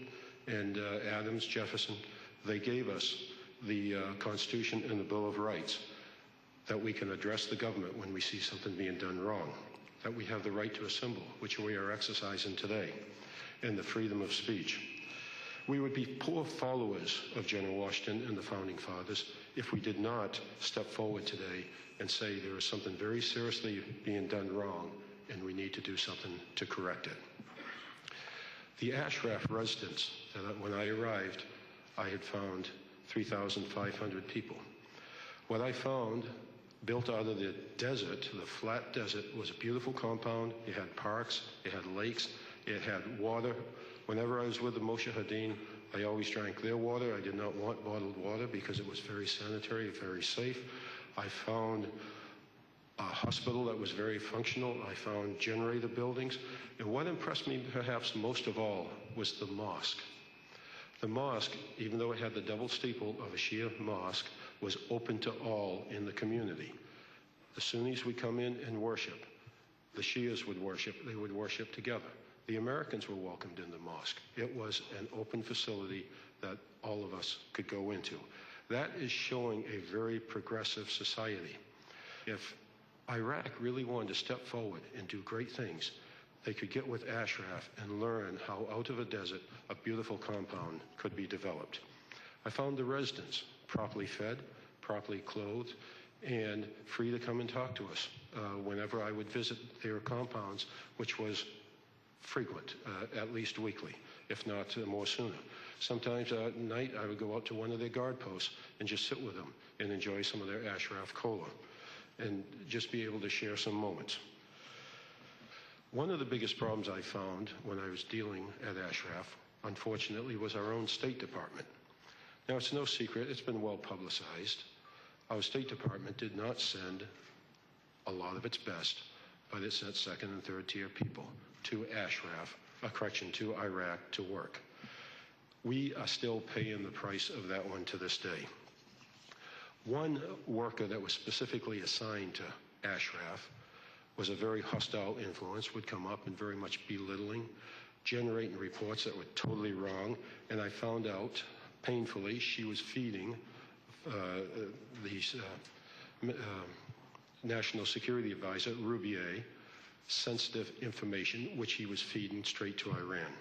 and Adams, Jefferson, they gave us the Constitution and the Bill of Rights, that we can address the government when we see something being done wrong, that we have the right to assemble, which we are exercising today, and the freedom of speech. We would be poor followers of General Washington and the Founding Fathers if we did not step forward today and say there is something very seriously being done wrong and we need to do something to correct it. The Ashraf residence, when I arrived, I had found 3,500 people. What I found, built out of the desert, the flat desert, was a beautiful compound. It had parks, it had lakes, it had water. Whenever I was with the Mojahedin, I always drank their water. I did not want bottled water because it was very sanitary, very safe. I found a hospital that was very functional. I found generator buildings. And what impressed me perhaps most of all was the mosque. The mosque, even though it had the double steeple of a Shia mosque, was open to all in the community. The Sunnis would come in and worship. The Shias would worship. They would worship together. The Americans were welcomed in the mosque. It was an open facility that all of us could go into. That is showing a very progressive society. If Iraq really wanted to step forward and do great things, they could get with Ashraf and learn how out of a desert a beautiful compound could be developed. I found the residents properly fed, properly clothed, and free to come and talk to us whenever I would visit their compounds, which was frequent, at least weekly, if not more sooner. Sometimes at night I would go out to one of their guard posts and just sit with them and enjoy some of their Ashraf Cola and just be able to share some moments. One of the biggest problems I found when I was dealing at Ashraf, unfortunately, was our own State Department. Now, it's no secret, it's been well publicized. Our State Department did not send a lot of its best, but it sent second and third tier people to Ashraf, to Iraq to work. We are still paying the price of that one to this day. One worker that was specifically assigned to Ashraf was a very hostile influence, would come up and very much belittling, generating reports that were totally wrong, and I found out painfully she was feeding the National Security Advisor, Roubier, sensitive information, which he was feeding straight to Iran.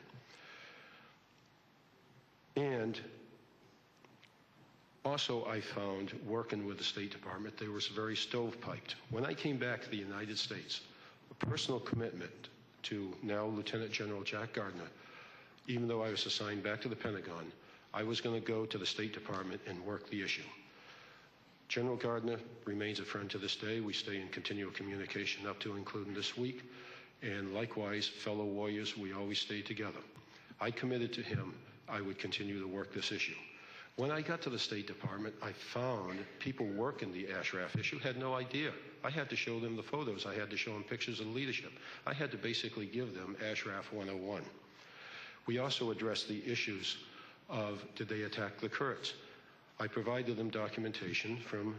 And also I found, working with the State Department, they were very stovepiped. When I came back to the United States, a personal commitment to now Lieutenant General Jack Gardner, even though I was assigned back to the Pentagon, I was going to go to the State Department and work the issue. General Gardner remains a friend to this day. We stay in continual communication up to including this week. And likewise, fellow warriors, we always stay together. I committed to him I would continue to work this issue. When I got to the State Department, I found people working the Ashraf issue had no idea. I had to show them the photos. I had to show them pictures of leadership. I had to basically give them Ashraf 101. We also addressed the issues of, did they attack the Kurds? I provided them documentation from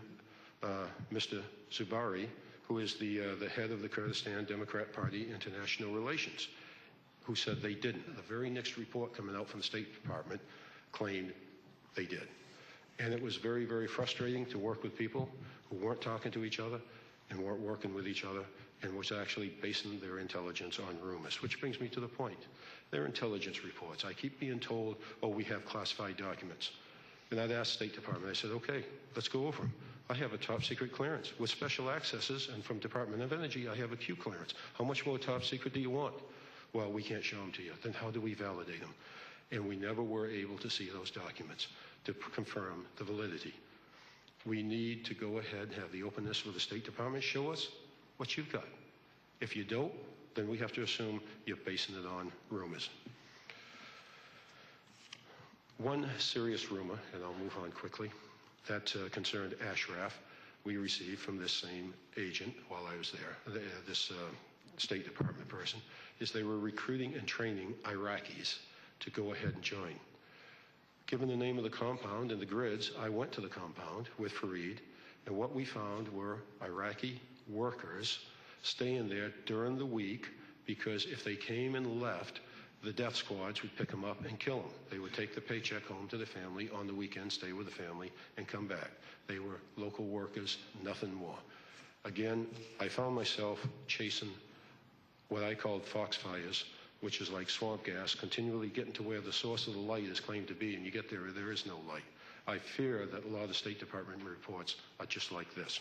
Mr. Zubari, who is the head of the Kurdistan Democrat Party International Relations, who said they didn't. The very next report coming out from the State Department claimed they did. And it was very, very frustrating to work with people who weren't talking to each other and weren't working with each other and was actually basing their intelligence on rumors, which brings me to the point. Their intelligence reports. I keep being told, oh, we have classified documents. And I'd ask State Department, I said, okay, let's go over them. I have a top secret clearance with special accesses, and from Department of Energy, I have a Q clearance. How much more top secret do you want? Well, we can't show them to you. Then how do we validate them? And we never were able to see those documents to confirm the validity. We need to go ahead and have the openness with the State Department. Show us what you've got. If you don't, then we have to assume you're basing it on rumors. One serious rumor, and I'll move on quickly, that concerned Ashraf, we received from this same agent while I was there, this State Department person, is they were recruiting and training Iraqis to go ahead and join. Given the name of the compound and the grids, I went to the compound with Fareed, and what we found were Iraqi workers staying there during the week, because if they came and left, the death squads would pick them up and kill them. They would take the paycheck home to the family on the weekend, stay with the family, and come back. They were local workers, nothing more. Again, I found myself chasing what I called foxfires, which is like swamp gas, continually getting to where the source of the light is claimed to be, and you get there, there is no light. I fear that a lot of the State Department reports are just like this.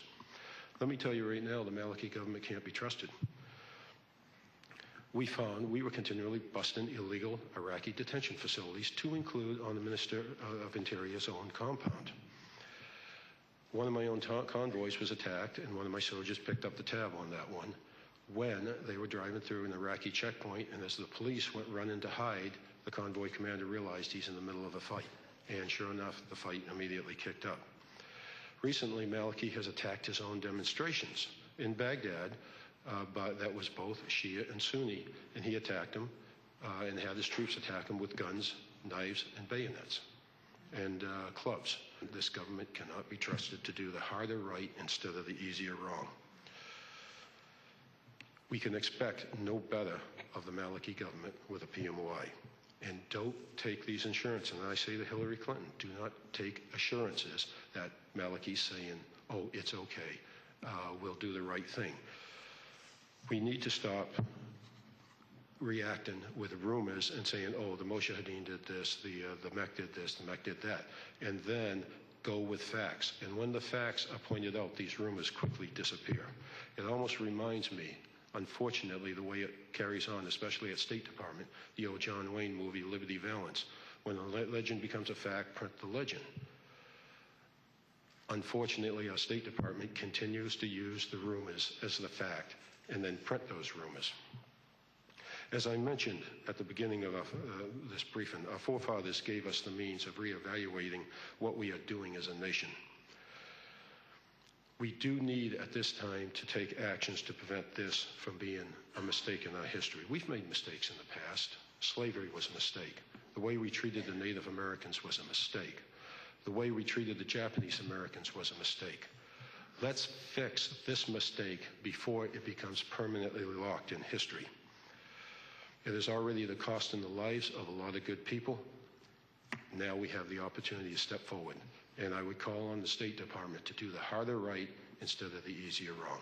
Let me tell you right now, the Maliki government can't be trusted. We found we were continually busting illegal Iraqi detention facilities, to include on the Minister of Interior's own compound. One of my own convoys was attacked, and one of my soldiers picked up the tab on that one when they were driving through an Iraqi checkpoint, and as the police went running to hide, the convoy commander realized he's in the middle of a fight. And sure enough, the fight immediately kicked up. Recently, Maliki has attacked his own demonstrations in Baghdad, but that was both Shia and Sunni, and he attacked them and had his troops attack him with guns, knives, and bayonets and clubs. This government cannot be trusted to do the harder right instead of the easier wrong. We can expect no better of the Maliki government with a PMOI. And don't take these assurances. And I say to Hillary Clinton, do not take assurances that Malachi's saying, oh, it's okay, we'll do the right thing. We need to stop reacting with rumors and saying, oh, the Mojahedin did this, the MEC did this, the MEC did that, and then go with facts. And when the facts are pointed out, these rumors quickly disappear. It almost reminds me, unfortunately, the way it carries on, especially at State Department, the old John Wayne movie, Liberty Valance. When a legend becomes a fact, print the legend. Unfortunately, our State Department continues to use the rumors as the fact and then print those rumors. As I mentioned at the beginning of this briefing, our forefathers gave us the means of reevaluating what we are doing as a nation. We do need at this time to take actions to prevent this from being a mistake in our history. We've made mistakes in the past. Slavery was a mistake. The way we treated the Native Americans was a mistake. The way we treated the Japanese Americans was a mistake. Let's fix this mistake before it becomes permanently locked in history. It is already the cost in the lives of a lot of good people. Now we have the opportunity to step forward. And I would call on the State Department to do the harder right instead of the easier wrong.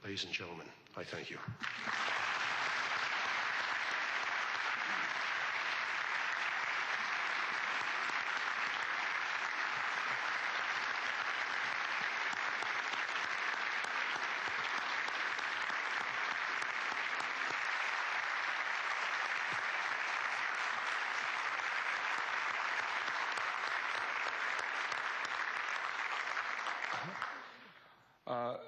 Ladies and gentlemen, I thank you.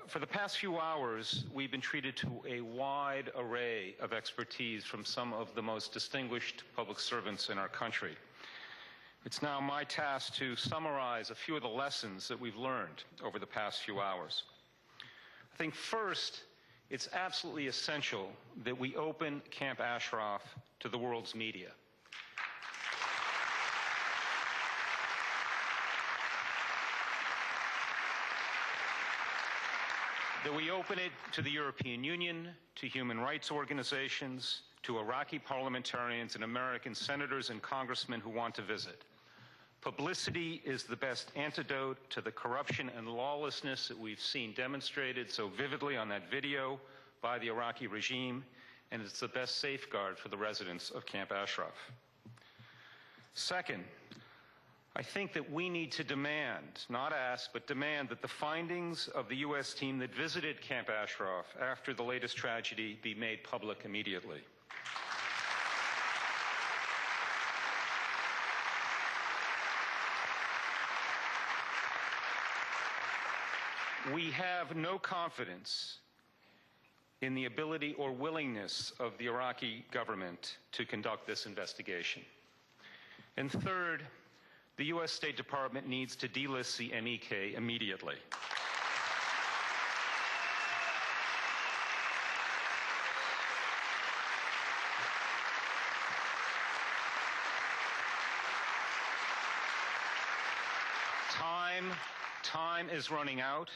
For the past few hours, we've been treated to a wide array of expertise from some of the most distinguished public servants in our country. It's now my task to summarize a few of the lessons that we've learned over the past few hours. I think first, it's absolutely essential that we open Camp Ashraf to the world's media. That we open it to the European Union, to human rights organizations, to Iraqi parliamentarians and American senators and congressmen who want to visit. Publicity is the best antidote to the corruption and lawlessness that we've seen demonstrated so vividly on that video by the Iraqi regime, and it's the best safeguard for the residents of Camp Ashraf. Second, I think that we need to demand, not ask, but demand that the findings of the U.S. team that visited Camp Ashraf after the latest tragedy be made public immediately. We have no confidence in the ability or willingness of the Iraqi government to conduct this investigation. And third, the U.S. State Department needs to delist the MEK immediately. Time is running out.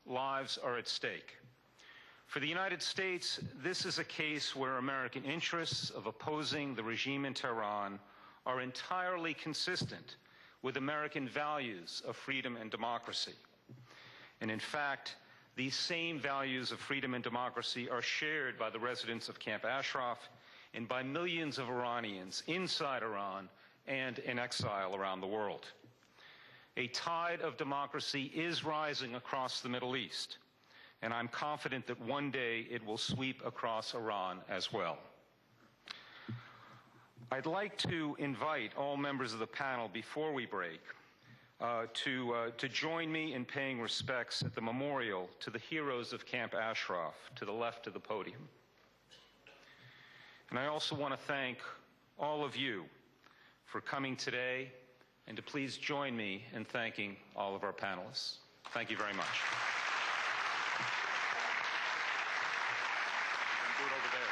Lives are at stake. For the United States, this is a case where American interests of opposing the regime in Tehran are entirely consistent with American values of freedom and democracy. And in fact, these same values of freedom and democracy are shared by the residents of Camp Ashraf and by millions of Iranians inside Iran and in exile around the world. A tide of democracy is rising across the Middle East, and I'm confident that one day it will sweep across Iran as well. I'd like to invite all members of the panel before we break to join me in paying respects at the memorial to the heroes of Camp Ashraf to the left of the podium. And I also want to thank all of you for coming today and to please join me in thanking all of our panelists. Thank you very much. Do it over there.